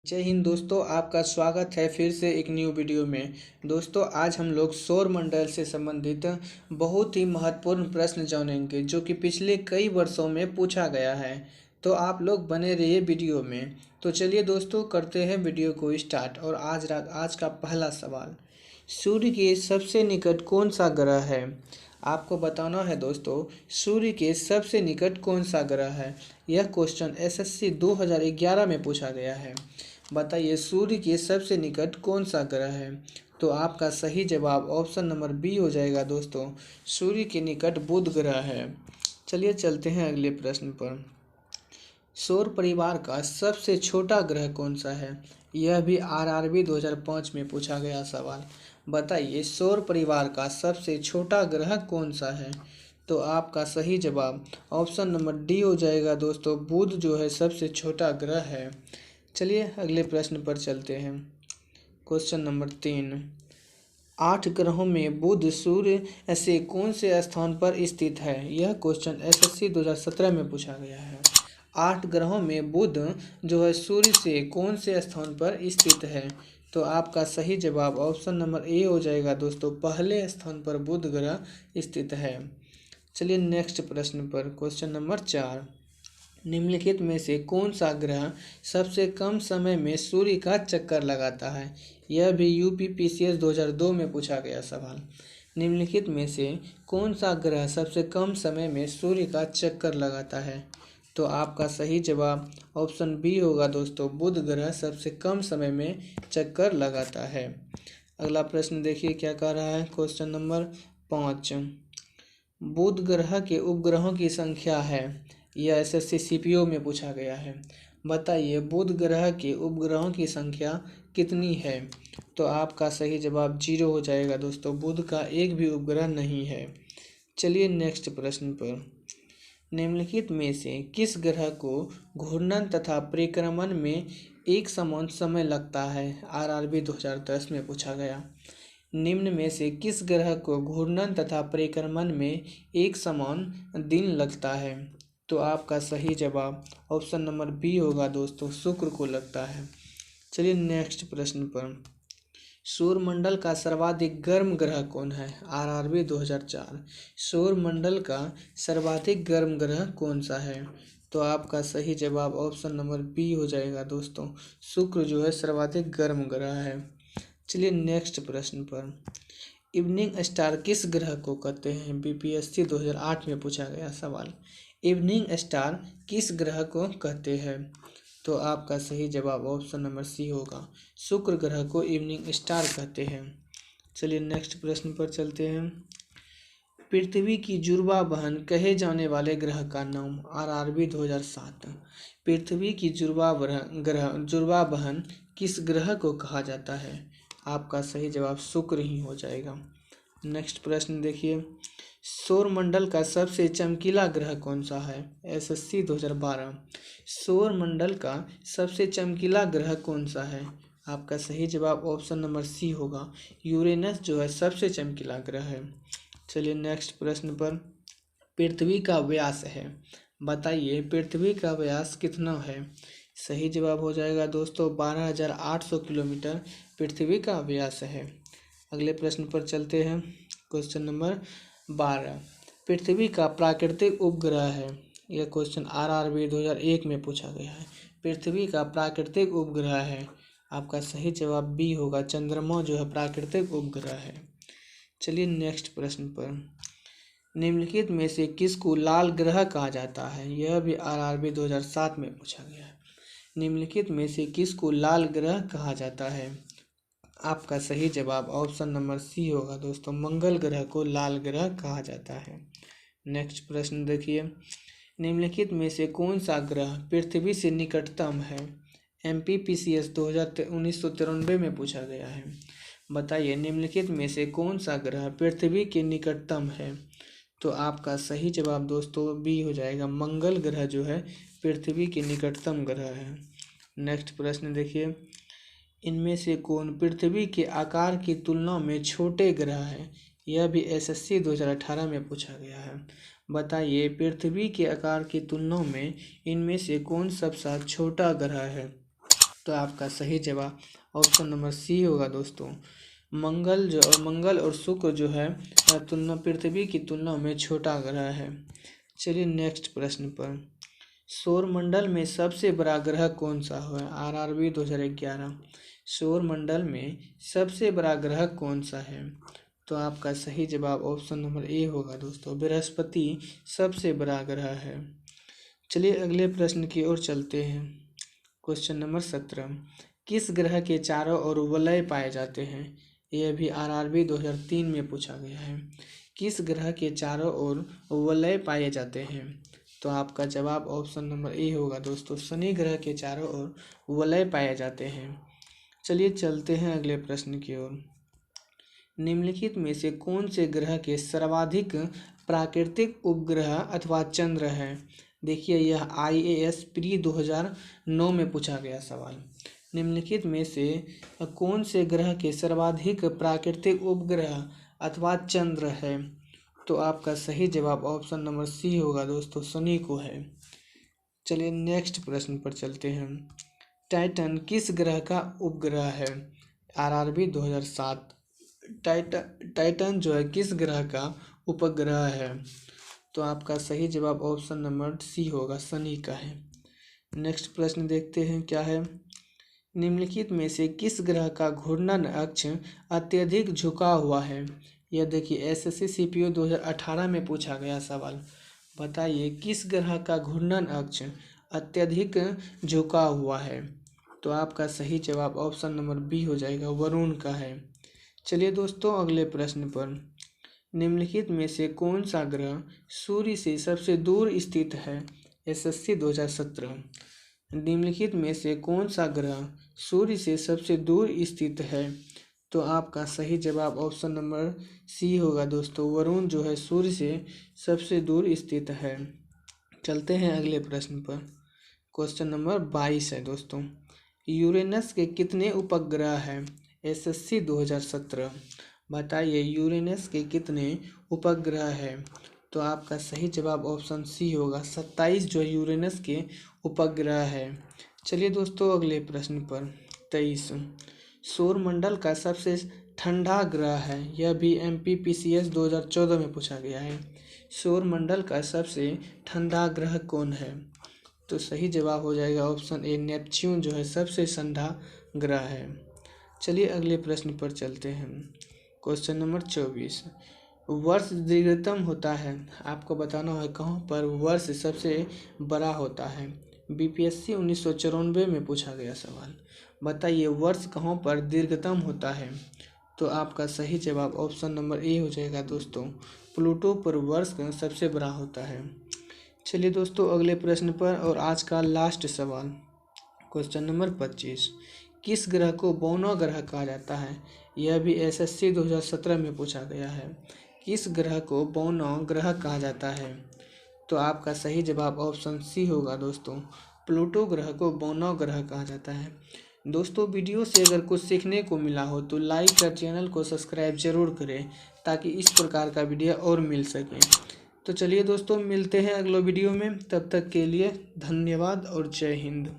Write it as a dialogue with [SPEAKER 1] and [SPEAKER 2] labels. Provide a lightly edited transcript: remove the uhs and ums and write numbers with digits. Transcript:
[SPEAKER 1] जय हिंद दोस्तों, आपका स्वागत है फिर से एक न्यू वीडियो में। दोस्तों, आज हम लोग सौर मंडल से संबंधित बहुत ही महत्वपूर्ण प्रश्न जानेंगे जो कि पिछले कई वर्षों में पूछा गया है। तो आप लोग बने रहिए वीडियो में। तो चलिए दोस्तों, करते हैं वीडियो को स्टार्ट। और आज का पहला सवाल, सूर्य के सबसे निकट कौन सा ग्रह है? आपको बताना है दोस्तों, सूर्य के सबसे निकट कौन सा ग्रह है। यह क्वेश्चन एसएससी 2011 में पूछा गया है। बताइए, सूर्य के सबसे निकट कौन सा ग्रह है? तो आपका सही जवाब ऑप्शन नंबर बी हो जाएगा दोस्तों। सूर्य के निकट बुध ग्रह है। चलिए चलते हैं अगले प्रश्न पर। सौर परिवार का सबसे छोटा ग्रह कौन सा है? यह भी आरआरबी 2005 में पूछा गया सवाल। बताइए, सौर परिवार का सबसे छोटा ग्रह कौन सा है? तो आपका सही जवाब ऑप्शन नंबर डी हो जाएगा दोस्तों। बुध जो है सबसे छोटा ग्रह है। चलिए अगले प्रश्न पर चलते हैं। क्वेश्चन नंबर 3, 8 ग्रहों में बुध सूर्य से कौन से स्थान पर स्थित है? यह क्वेश्चन एसएससी 2017 में पूछा गया है। 8 ग्रहों में बुध जो है सूर्य से कौन से स्थान पर स्थित है? तो आपका सही जवाब ऑप्शन नंबर ए हो जाएगा दोस्तों। पहले स्थान पर बुध ग्रह स्थित है। चलिए नेक्स्ट प्रश्न पर। क्वेश्चन नंबर 4, निम्नलिखित में से कौन सा ग्रह सबसे कम समय में सूर्य का चक्कर लगाता है? यह भी यूपीपीसीएस 2002 में पूछा गया सवाल। निम्नलिखित में से कौन सा ग्रह सबसे कम समय में सूर्य का चक्कर लगाता है? तो आपका सही जवाब ऑप्शन बी होगा दोस्तों। बुध ग्रह सबसे कम समय में चक्कर लगाता है। अगला प्रश्न देखिए क्या कह रहा है। क्वेश्चन नंबर 5, बुध ग्रह के उपग्रहों की संख्या है। यह एसएससी सीपीओ में पूछा गया है। बताइए, बुध ग्रह के उपग्रहों की संख्या कितनी है? तो आपका सही जवाब 0 हो जाएगा दोस्तों। बुध का एक भी उपग्रह नहीं है। चलिए नेक्स्ट प्रश्न पर। निम्नलिखित में से किस ग्रह को घूर्णन तथा परिक्रमण में एक समान समय लगता है? आरआरबी 2010 में पूछा गया। निम्न में से किस ग्रह को घूर्णन तथा परिक्रमण में एक समान दिन लगता है? तो आपका सही जवाब ऑप्शन नंबर बी होगा दोस्तों। शुक्र को लगता है। चलिए नेक्स्ट प्रश्न पर। सौरमंडल का सर्वाधिक गर्म ग्रह कौन है? आरआरबी 2004। सौरमंडल का सर्वाधिक गर्म ग्रह कौन सा है? तो आपका सही जवाब ऑप्शन नंबर बी हो जाएगा दोस्तों। शुक्र जो है सर्वाधिक गर्म ग्रह है। चलिए नेक्स्ट प्रश्न पर। इवनिंग स्टार किस ग्रह को कहते हैं? बीपीएससी 2008 में पूछा गया सवाल। इवनिंग स्टार किस ग्रह को कहते हैं? तो आपका सही जवाब ऑप्शन नंबर सी होगा। शुक्र ग्रह को इवनिंग स्टार कहते हैं। चलिए नेक्स्ट प्रश्न पर चलते हैं। पृथ्वी की जुड़वा बहन कहे जाने वाले ग्रह का नाम? आरआरबी 2007। पृथ्वी की जुड़वा बहन किस ग्रह को कहा जाता है? आपका सही जवाब शुक्र ही हो जाएगा। नेक्स्ट प्रश्न देखिए। सौरमंडल का सबसे चमकीला ग्रह कौन सा है? एसएससी 2012। सौरमंडल का सबसे चमकीला ग्रह कौन सा है? आपका सही जवाब ऑप्शन नंबर सी होगा। यूरेनस जो है सबसे चमकीला ग्रह है। चलिए नेक्स्ट प्रश्न पर। पृथ्वी का व्यास है। बताइए, पृथ्वी का व्यास कितना है? सही जवाब हो जाएगा दोस्तों 12,800 किलोमीटर पृथ्वी का व्यास है। अगले प्रश्न पर चलते हैं। क्वेश्चन नंबर 12, पृथ्वी का प्राकृतिक उपग्रह है। यह क्वेश्चन आरआरबी 2001 में पूछा गया है। पृथ्वी का प्राकृतिक उपग्रह है। आपका सही जवाब बी होगा। चंद्रमा जो है प्राकृतिक उपग्रह है। चलिए नेक्स्ट प्रश्न पर। निम्नलिखित में से किसको लाल ग्रह कहा जाता है? यह भी आरआरबी 2007 में पूछा गया है। निम्नलिखित में से किसको लाल ग्रह कहा जाता है? आपका सही जवाब ऑप्शन नंबर सी होगा दोस्तों। मंगल ग्रह को लाल ग्रह कहा जाता है। नेक्स्ट प्रश्न देखिए। निम्नलिखित में से कौन सा ग्रह पृथ्वी से निकटतम है? एमपीपीसीएस 1993 में पूछा गया है। बताइए, निम्नलिखित में से कौन सा ग्रह पृथ्वी के निकटतम है? तो आपका सही जवाब दोस्तों बी हो जाएगा। मंगल ग्रह जो है पृथ्वी के निकटतम ग्रह है। नेक्स्ट प्रश्न देखिए। इनमें से कौन पृथ्वी के आकार की तुलना में छोटे ग्रह हैं? यह भी एसएससी 2018 में पूछा गया है। बताइए, पृथ्वी के आकार की तुलना में इनमें से कौन सबसे छोटा ग्रह है? तो आपका सही जवाब ऑप्शन नंबर सी होगा दोस्तों। मंगल और शुक्र जो है तुलना पृथ्वी की तुलना में छोटा ग्रह है। चलिए नेक्स्ट प्रश्न पर, सौरमंडल में सबसे बड़ा ग्रह कौन सा है? आरआरबी 2011। सौरमंडल में सबसे बड़ा ग्रह कौन सा है? तो आपका सही जवाब ऑप्शन नंबर ए होगा दोस्तों, बृहस्पति सबसे बड़ा ग्रह है। चलिए अगले प्रश्न की ओर चलते हैं। क्वेश्चन नंबर 17, किस ग्रह के चारों ओर वलय पाए जाते हैं? यह भी आरआरबी 2003 में पूछा गया है। किस ग्रह के चारों ओर वलय पाए जाते हैं? तो आपका जवाब ऑप्शन नंबर ए होगा दोस्तों, शनि ग्रह के चारों ओर वलय पाए जाते हैं। चलिए चलते हैं अगले प्रश्न की ओर। निम्नलिखित में से कौन से ग्रह के सर्वाधिक प्राकृतिक उपग्रह अथवा चंद्र है? देखिए यह IAS प्री 2009 में पूछा गया सवाल। निम्नलिखित में से कौन से ग्रह के सर्वाधिक प्राकृतिक उपग्रह अथवा चंद्र है? तो आपका सही जवाब ऑप्शन नंबर सी होगा दोस्तों, शनि को है। चलिए नेक्स्ट प्रश्न पर चलते हैं। टाइटन किस ग्रह का उपग्रह है? आरआरबी 2007। टाइटन जो है किस ग्रह का उपग्रह है? तो आपका सही जवाब ऑप्शन नंबर सी होगा, शनि का है। नेक्स्ट प्रश्न देखते हैं क्या है। निम्नलिखित में से किस ग्रह का घूर्णन अक्ष अत्यधिक झुका हुआ है? यह देखिए SSC CPO 2018 में पूछा गया सवाल। बताइए किस ग्रह का घूर्णन अक्ष अत्यधिक झुका हुआ है? तो आपका सही जवाब ऑप्शन नंबर बी हो जाएगा, वरुण का है। चलिए दोस्तों अगले प्रश्न पर, निम्नलिखित में से कौन सा ग्रह सूर्य से सबसे दूर स्थित है? SSC 2017। निम्नलिखित में से कौन सा ग्रह सूर्य से सबसे दूर स्थित है? तो आपका सही जवाब ऑप्शन नंबर सी होगा दोस्तों, वरुण जो है सूर्य से सबसे दूर स्थित है। चलते हैं अगले प्रश्न पर। क्वेश्चन नंबर 22 है दोस्तों, यूरेनस के कितने उपग्रह हैं? SSC 2017। बताइए यूरेनस के कितने उपग्रह हैं? तो आपका सही जवाब ऑप्शन सी होगा, 27 जो यूरेनस के उपग्रह है। चलिए दोस्तों अगले प्रश्न पर, 23, सौरमंडल का सबसे ठंडा ग्रह है? यह भी MPPCS 2014 में पूछा गया है। सौरमंडल का सबसे ठंडा ग्रह कौन है? तो सही जवाब हो जाएगा ऑप्शन ए, नेपच्यून जो है सबसे ठंडा ग्रह है। चलिए अगले प्रश्न पर चलते हैं। क्वेश्चन नंबर 24, वर्ष दीर्घतम होता है? आपको बताना है कहाँ पर वर्ष सबसे बड़ा होता है। BPSC 1994 में पूछा गया सवाल। बताइए वर्ष कहाँ पर दीर्घतम होता है? तो आपका सही जवाब ऑप्शन नंबर ए हो जाएगा दोस्तों, प्लूटो पर वर्ष सबसे बड़ा होता है। चलिए दोस्तों अगले प्रश्न पर, और आज का लास्ट सवाल, क्वेश्चन नंबर 25, किस ग्रह को बौना ग्रह कहा जाता है? यह भी SSC 2017 में पूछा गया है। किस ग्रह को बौना ग्रह कहा जाता है? तो आपका सही जवाब ऑप्शन सी होगा दोस्तों, प्लूटो ग्रह को बौना ग्रह कहा जाता है। दोस्तों वीडियो से अगर कुछ सीखने को मिला हो तो लाइक कर चैनल को सब्सक्राइब जरूर करें ताकि इस प्रकार का वीडियो और मिल सके। तो चलिए दोस्तों मिलते हैं अगले वीडियो में, तब तक के लिए धन्यवाद और जय हिंद।